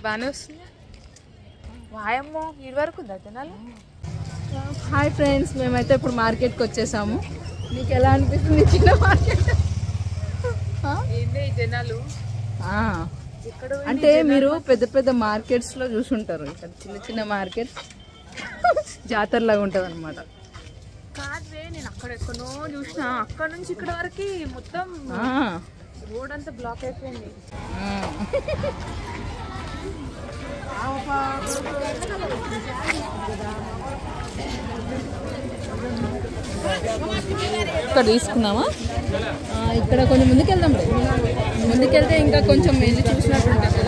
బాగానే వస్తుంది. వాయమ్మో ఇది వరకు ఉందా జనాలు? హాయ్ ఫ్రెండ్స్, మేమైతే ఇప్పుడు మార్కెట్కి వచ్చేసాము. నీకు ఎలా అనిపిస్తుంది చిన్న మార్కెట్? ఏందే ఈ జనాలు? అంటే మీరు పెద్ద పెద్ద మార్కెట్స్లో చూసుంటారు, ఇక్కడ చిన్న చిన్న మార్కెట్ జాతరలాగా ఉంటుంది అనమాట. కాదే, నేను అక్కడ ఎక్కడో చూసిన, అక్కడ నుంచి ఇక్కడ వరకు మొత్తం రోడ్ అంతా బ్లాక్ అయిపోయింది. ఇక్కడ తీసుకున్నామా? ఇక్కడ కొంచెం ముందుకెళ్దాం. ముందుకెళ్తే ఇంకా కొంచెం వెళ్ళి చూసినట్టు ఉంటుంది.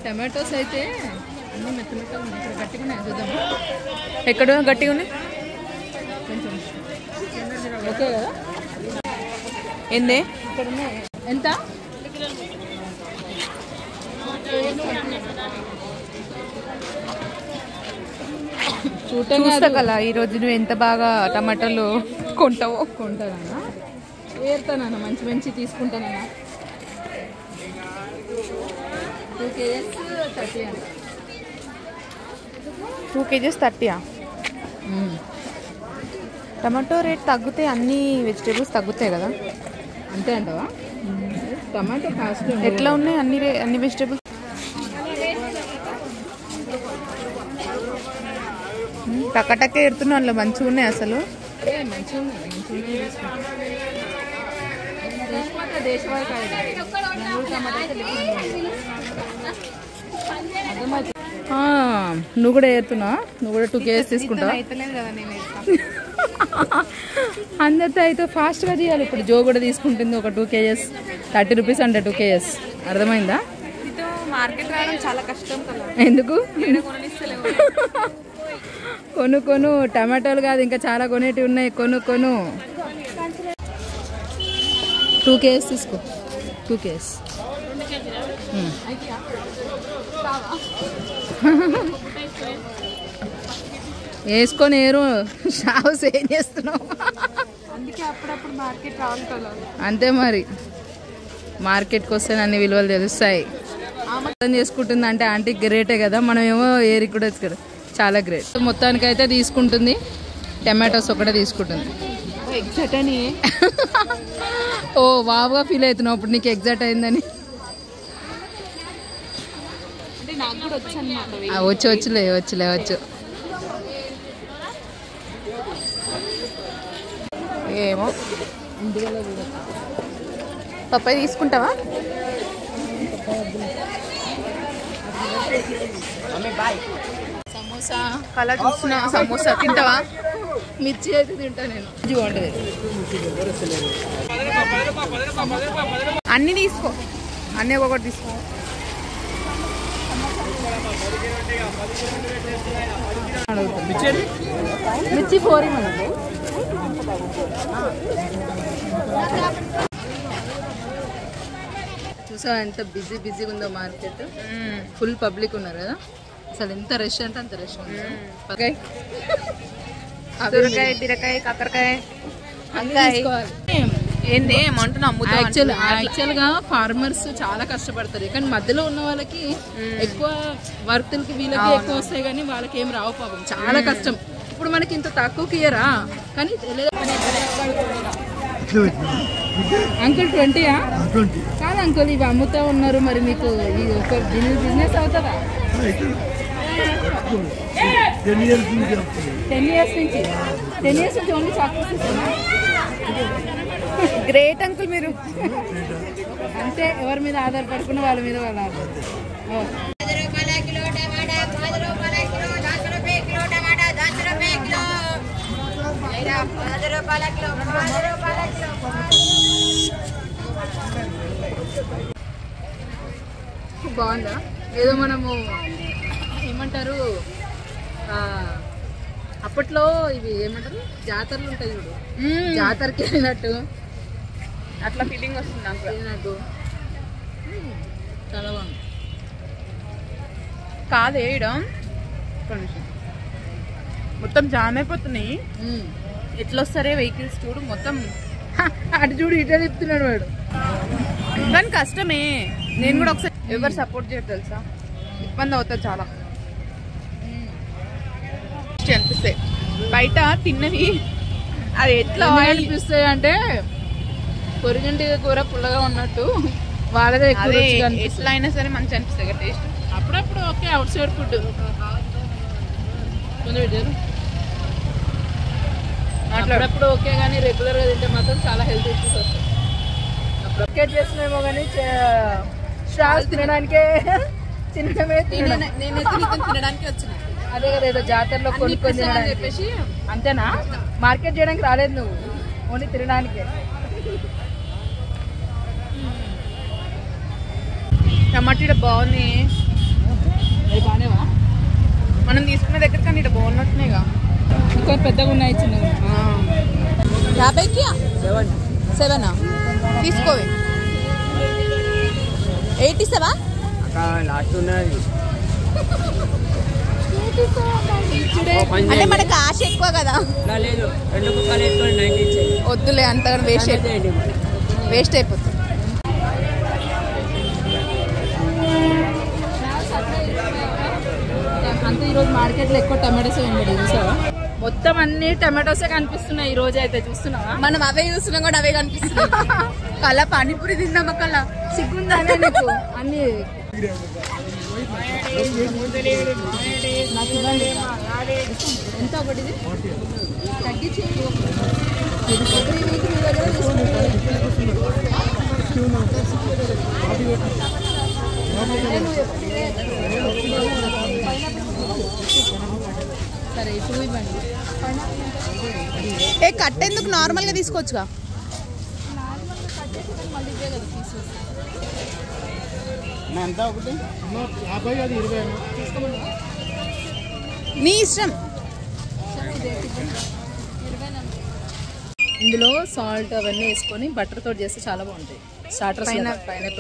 టమాటోస్ అయితే అన్నీ మెత్త మెత్తగా ఉన్నాయి. ఇక్కడ గట్టిగా ఉన్నాయి, చూద్దాం. ఎక్కడ గట్టిగా ఉన్నాయి? కొంచెం ఓకే కదా? ఏందే ఇక్కడ ఉన్నాయి. ఎంత? చూస్తా కదా ఈరోజు నువ్వు ఎంత బాగా టమాటాలు కొంటావో. కొంటానన్నా, ఏరుతానన్నా, మంచి మంచి తీసుకుంటానన్నా. 2 kgs 30 అండి. 2 kgs 30. టమాటో రేట్ తగ్గితే అన్ని వెజిటేబుల్స్ తగ్గుతాయి కదా? అంతే అంటావా? టమాటో కాస్ట్ ఎట్లా ఉన్నాయి అన్ని వెజిటేబుల్స్? టక్కటక్కే ఎడుతున్నా, అందులో మంచిగా ఉన్నాయి అసలు. మంచిగా ఉన్నాయి. నువ్వు కూడా ఏరుతున్నా? నువ్వు కూడా 2 kgs తీసుకుంటావా? అందరితో అయితే ఫాస్ట్గా చేయాలి. ఇప్పుడు జో కూడా తీసుకుంటుంది ఒక 2 kgs 30 రూపీస్ అంటే 2 kgs. అర్థమైందా? మార్కెట్ రావడం చాలా కష్టం కదా. ఎందుకు? కొను టమాటోలు కాదు, ఇంకా చాలా కొనేటివి ఉన్నాయి. కొను 2 kgs తీసుకో. 2 kgs వేసుకొని ఏరు. షావుస్ ఏం చేస్తున్నావు? అందుకే అప్పుడప్పుడు మార్కెట్ రావాలి కదా. అంతే మరి, మార్కెట్కి వస్తే అన్ని విలువలు తెలుస్తాయి. అర్థం చేసుకుంటుంది అంటే ఆంటీ గ్రేటే కదా. మనం ఏమో ఏరి కూడా కదా, చాలా గ్రేట్. మొత్తానికి అయితే తీసుకుంటుంది. టమాటోస్ ఒకటే తీసుకుంటుంది. ఎగ్జాక్ట్ అని ఓ వావుగా ఫీల్ అవుతున్నావు ఇప్పుడు నీకు ఎగ్జాక్ట్ అయిందని. వచ్చు. ఏమో పప్పాయి తీసుకుంటావా? సమోసా కలర్ చూస్తున్నా. సమోసా తింటావా? మిర్చి అయితే తింటా నేను. బాగుంటుంది. అన్నీ తీసుకో, అన్నీ ఒక్కొక్కటి తీసుకో. మిర్చి 4 మనకు. చూసా ఎంత బిజీగా ఉందో మార్కెట్. ఫుల్ పబ్లిక్ ఉన్నారు కదా. అసలు ఎంత రష్ అంటే అంత రష్ ఉంది. సొరకాయ, బీరకాయ, కాకరకాయ ఏంది ఏమంటున్నా? యాక్చువల్గా ఫార్మర్స్ చాలా కష్టపడతారు, కానీ మధ్యలో ఉన్న వాళ్ళకి ఎక్కువ వర్తులకి వీళ్ళకి ఎక్కువ వస్తాయి, కానీ వాళ్ళకి ఏం రావు పాపం. చాలా కష్టం. ఇప్పుడు మనకి ఇంత తక్కువకి ఇయ్యరా? కానీ అంకుల్ 20యా? కాదు అంకుల్, ఇవి అమ్ముతా ఉన్నారు. మరి మీకు ఒక బిజినెస్ అవుతుందా? 10 years నుంచి. 10 years నుంచి ఓన్లీ చాక్లెట్స్ ఇస్తున్నా. గ్రేట్ అంకుల్ మీరు. అంటే ఎవరి మీద ఆధారపడుకున్న వాళ్ళ మీద వాళ్ళు ఆధారపడతారు. బాగుందా? ఏదో మనము ఏమంటారు అప్పట్లో ఇవి ఏమంటారు జాతరలు ఉంటాయి చూడు, జాతరకి వెళ్ళినట్టు అట్లా ఫీలింగ్ వస్తుంది నాకు. వెళ్ళినట్టు చాలా బాగుంది. కాదు వేయడం మొత్తం జామ్ అయిపోతున్నాయి. ఎట్లా వస్తారే వెహికల్స్ చూడు, మొత్తం అటు చూడు ఇటే చెప్తున్నాడు వాడు. కానీ కష్టమే. నేను కూడా ఒకసారి ఎవరు సపోర్ట్ చేయరు తెలుసా, ఇబ్బంది అవుతుంది చాలా. అనిపిస్తాయి బయట తిన్నవి, అది ఎట్లా అనిపిస్తాయి అంటే కొరిగింటి కూర పుల్లగా ఉన్నట్టు వాళ్ళదే ఎట్లా అయినా సరే మంచి అనిపిస్తాయి కదా టేస్ట్. అప్పుడప్పుడు ఓకే అవుట్ సైడ్ ఫుడ్ అప్పుడప్పుడు ఓకే, కానీ రెగ్యులర్గా తింటే మాత్రం చాలా హెల్త్ ఇష్యూస్ వస్తాయి. అప్పుడు ఓకే చేసినేమో కానీ స్టాల్స్ తినడానికే తినడానికి వచ్చిన అదే కదా ఏదో జాతరలో కొనుక్కొని చెప్పేసి. అంతేనా? మార్కెట్ చేయడానికి రాలేదు నువ్వు, ఓన్లీ తినడానికే. టమాటా బాగుంది. అది బాగానేవా మనం తీసుకునే దగ్గర కానీ ఇట్లా బాగున్నట్టునేగా. ఇంకా పెద్దగా ఉన్నాయి చిన్నగా. 50కి 7 తీసుకోవే. 8 ఇస్తావా? అంటే మనకు ఆశ ఎక్కువ కదా. వద్దులే అంతగా వేస్ట్ అయిపోతుంది. అంతే ఈరోజు మార్కెట్లో ఎక్కువ టమాటోస్ కనబడి చూసావా? మొత్తం అన్ని టమాటోసే కనిపిస్తున్నాయి ఈ రోజు అయితే. చూస్తున్నావా? మనం అవే చూస్తున్నాం కూడా అవే కనిపిస్తున్నాయి. కళ పానీపూరి తిన్నామా కళ సిగ్గుందానే నీకు అన్ని నాకు ఇవ్వండి. ఎంత ఒకటిది తగ్గించి ఎవ్రీ వీక్ మీ దగ్గర సరే ఇప్పుడు ఇవ్వండి. కట్టేందుకు నార్మల్గా తీసుకోవచ్చుగా. నీ ఇష్టం. ఇందులో సాల్ట్ అవన్నీ వేసుకొని బటర్ తోటి చేస్తే చాలా బాగుంటాయి. స్టార్టర్స్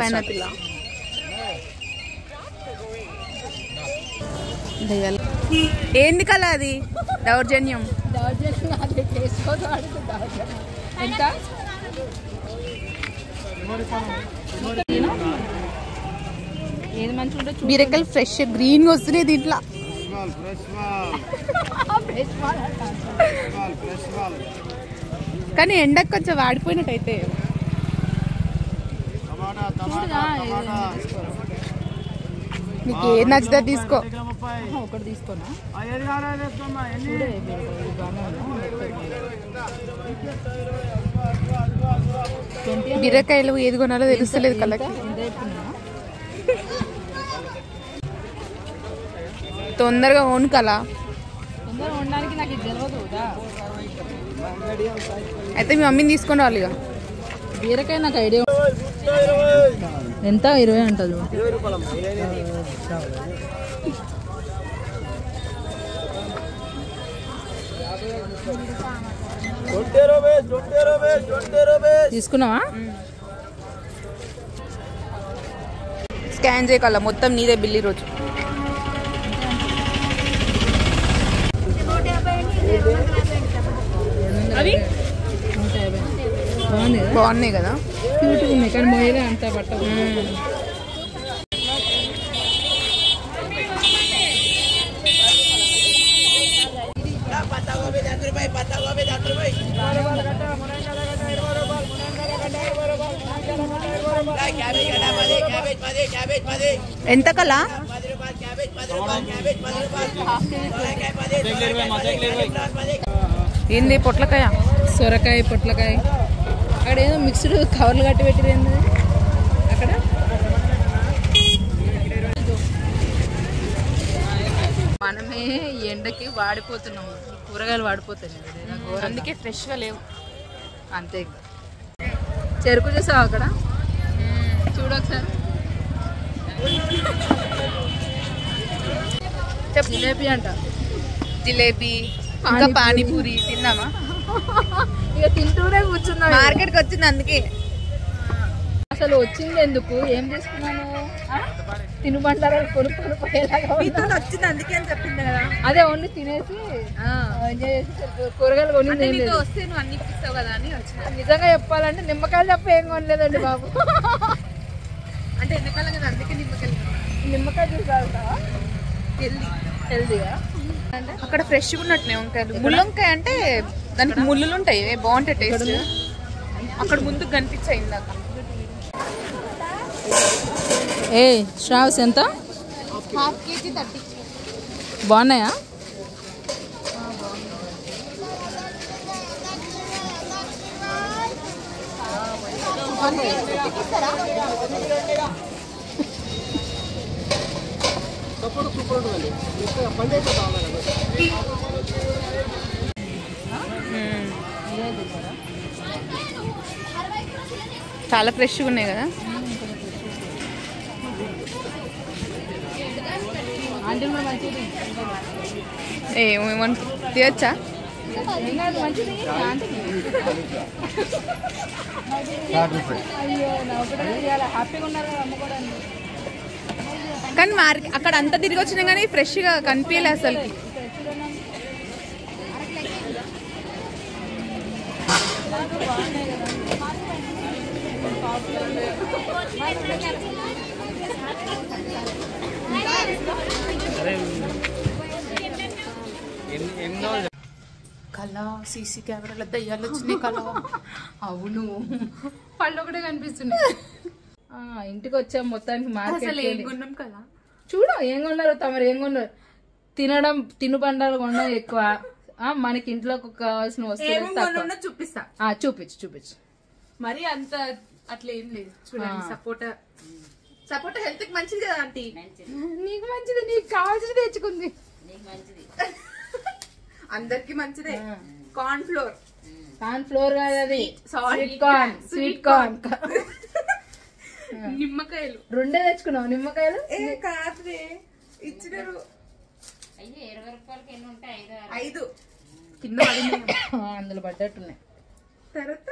పైనాపిల్ ఏంది కల అది దౌర్జన్యం. ఎంత ఏది మంచిగా ఉంటుంది? బీరకాయలు ఫ్రెష్ గ్రీన్ గా వస్తున్నాయి దీంట్లో. కానీ ఎండకు కొంచెం వాడిపోయినట్టయితే. నీకు ఏది నచ్చితే తీసుకో. ఒకటి తీసుకోనా? బీరకాయలు ఏది కొనాలో తెలుస్తలేదు కళ్ళకి. తొందరగా ఓన్ కల. తొందరగా ఉండడానికి నాకు ఇది తెలియదు. అయితే మీ మమ్మీని తీసుకొని రావాలి. ఇక బీరకాయ నాకు ఐడియా. ఎంత? 20 అంటది. తీసుకున్నావా? స్కాన్ చేయగల మొత్తం నీదే బిల్లు రోజు. అవి బాగున్నాయి కదా, క్యూట్గా ఉన్నాయి కానీ మొయ్యలే అంత బట్ట. ఎంత కల? ఏంది పొట్లకాయ? సొరకాయ, పొట్లకాయ. అక్కడ ఏదో మిక్స్డ్ కవర్లు కట్టి పెట్టిరేంది అక్కడ. మనమే ఎండకి వాడిపోతున్నాము, కూరగాయలు వాడిపోతున్నాయి. అందుకే ఫ్రెష్గా లేవు. అంతే. చెరుకు చూసావు అక్కడ? చూడు ఒకసారి. చెప్పు. జిలేబీ అంట. జిలేబీ, ఇంకా పానీపూరి తిందామా? ఇక తింటూనే కూర్చున్నాం. మార్కెట్కి వచ్చింది అందుకే. అసలు వచ్చింది ఎందుకు? ఏం చేసుకున్నాను? తినుబంటారా కొనుక్కొని పోయేలాగా వచ్చింది అందుకే అని చెప్పింది కదా. అదే ఓన్లీ తినేసి ఎంజాయ్ చేసి కూరగాయలు కొని వస్తే నువ్వు అన్ని ఇప్పిస్తావు కదా అని వచ్చిన. నిజంగా చెప్పాలంటే నిమ్మకాయలు తప్ప ఏం కొనలేదండి బాబు. అంటే ఎండాకాలం కదా అందుకే నిమ్మకాయ జ్యూస్ తాగుతావా? హెల్దీగా. అక్కడ ఫ్రెష్గా ఉన్నట్టునే వంకాయలు. ముళ్ళొంకాయ అంటే దానికి ముళ్ళులు ఉంటాయి, బాగుంటాయి టేస్ట్. అక్కడ ముందుకు కనిపించాయి ఇందాక. ఏ శ్రావ్స్ ఎంత? ½ kg 30. బాగున్నాయా? చాలా ఫ్రెష్గా ఉన్నాయి కదా. ఏమేమని తీయచ్చా? కానీ అక్కడ అంతా తిరిగి వచ్చినా కానీ ఫ్రెష్గా కనిపించలే అసలు. కళ సీసీ కెమెరాల దయ్యాలు వచ్చినాయి కళ. అవును, పళ్ళు ఒకటే కనిపిస్తున్నాయి. ఇంటికి వచ్చాం మొత్తానికి. మార్కెట్ కొన్నాం కదా. చూడు ఏం కొన్నారు తమరు, ఏం కొన్నారు? తినుబండాలు కొన్నారు ఎక్కువ. మనకి ఇంట్లోకి కావాల్సిన వస్తువులు చూపిస్తా. చూపించు. మరి అంత అట్లా ఏం లేదు. చూడండి, సపోటా హెల్త్ కి మంచిది కదా ఆంటీ. నీకు మంచిది, నీకు కావాల్సింది తెచ్చుకుంది. అందరికి మంచిదే. కార్న్ ఫ్లోర్ కాదు అది, స్వీట్ కార్న్. నిమ్మకాయలు 2 తెచ్చుకున్నావు. నిమ్మకాయలు కాదు ఇచ్చినారు. 20 రూపాయలకి ఎన్ని ఉంటాయి? 5 కింద అందులో పడ్డట్టున్నాయి. తర్వాత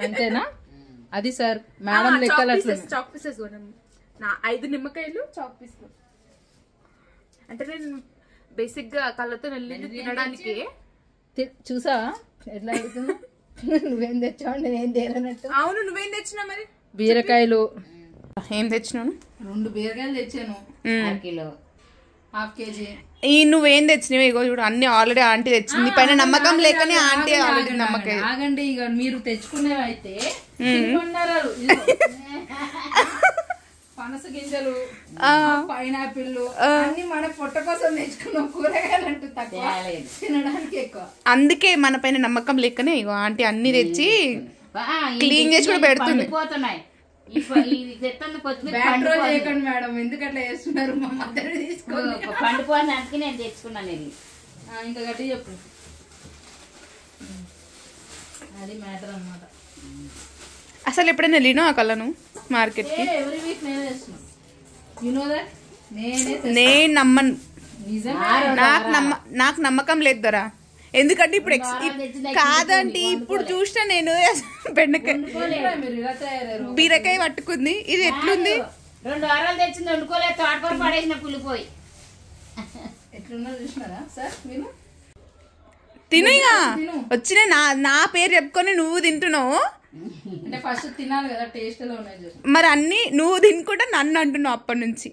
అంతేనా? అది సార్ మేడం లెక్కలు చాక్ పీసెస్ 5 నిమ్మకాయలు చాక్ పీసులు. అంటే నేను బేసిక్ గా కళ్ళతో వెళ్ళింది తినడానికి. చూసా ఎట్లా అడుగుతున్నా? నువ్వేం తెచ్చావు, నేనేం తేలనట్టు. అవును, నువ్వేం తెచ్చినావు మరి? బీరకాయలు. ఏం తెచ్చినాను? 2 బీరకాయలు తెచ్చాను, 1 కిలో, ½ kg. నువ్వేం తెచ్చినావు? ఇగో చూడు, అన్ని ఆల్రెడీ ఆంటీ తెచ్చింది. పైన నమ్మకం లేకనే ఆంటీ ఆల్రెడీ నమ్మకం. ఆగండి, ఇక మీరు తెచ్చుకునేవి అయితే పనస గింజలు, పైనాపిల్ అన్ని మన పొట్ట కోసం తెచ్చుకున్నాం. కూరగాయలు అంటూ తక్కువ, తినడానికి ఎక్కువ. అందుకే మన పైన నమ్మకం లేకనే ఇగో ఆంటీ అన్ని తెచ్చి క్లీన్ చేసి కూడా పెడుతుంది. చేయకండి మేడం, ఎందుకు అట్లా చేస్తున్నారు? మా మద్దతు తీసుకోండి. పండుకోవడానికి నేను తెచ్చుకున్నాను. ఇంకా గట్టి చెప్పు. అది మ్యాటర్ అన్నమాట. అసలు ఎప్పుడైనా వెళ్ళినా ఆ కళ్ళను మార్కెట్ కి? ఎవ్రీ వీక్ నేనే చేస్తున్నాను. You know that. నేను నమ్మను. నాకు నమ్మకం లేదు దొరా. ఎందుకంటే ఇప్పుడు కాదంటే ఇప్పుడు చూసిన నేను బీరకాయ పట్టుకుంది. ఇది ఎట్లుంది? 2 వారాలు తెచ్చింది, వండుకోలేదు. తోటకూర పడేసిన పులిపోయి. ఎట్లున్నా చూసినారా సార్ మీరు? తినగా వచ్చిన నా పేరు చెప్పుకొని నువ్వు తింటున్నావు. అంటే ఫస్ట్ తినాలి కదా, టేస్ట్ లో ఉన్నాయి. మరి అన్ని నువ్వు తినుకుంటా నన్ను అంటున్నావు అప్పటి నుంచి.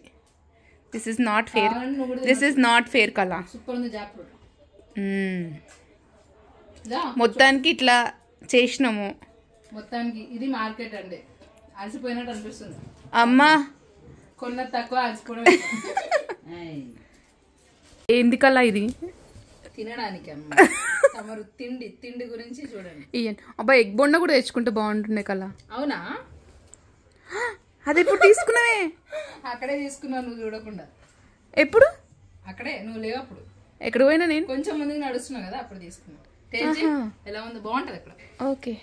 దిస్ ఇస్ నాట్ ఫేర్ కలా. సూపర్ ఉంది జాక్ఫ్రూట్. మొత్తానికి ఇట్లా చేసినాము. మొత్తానికి ఇది మార్కెట్ అండి. అలసిపోయినట్టు అనిపిస్తుంది. అమ్మా కొన్న తక్కువ, అలసిపోవడం. ఏంది కల్లా ఇది? తినడానికి అమ్మ. తమరు తిండి గురించి చూడండి. అబ్బా, ఎగ్ బొండ కూడా తెచ్చుకుంటే బాగుంటుండే కల్లా. అవునా? అది ఎప్పుడు తీసుకున్నావే? అక్కడే తీసుకున్నావు, నువ్వు చూడకుండా. ఎప్పుడు? అక్కడే, నువ్వు లేవు అప్పుడు. ఎక్కడ పోయినా నేను కొంచెం ముందుకు నడుస్తున్నావు కదా, అప్పుడు తీసుకున్నావు. టేస్ట్ ఎలా ఉంది? బాగుంటది అక్కడ. ఓకే.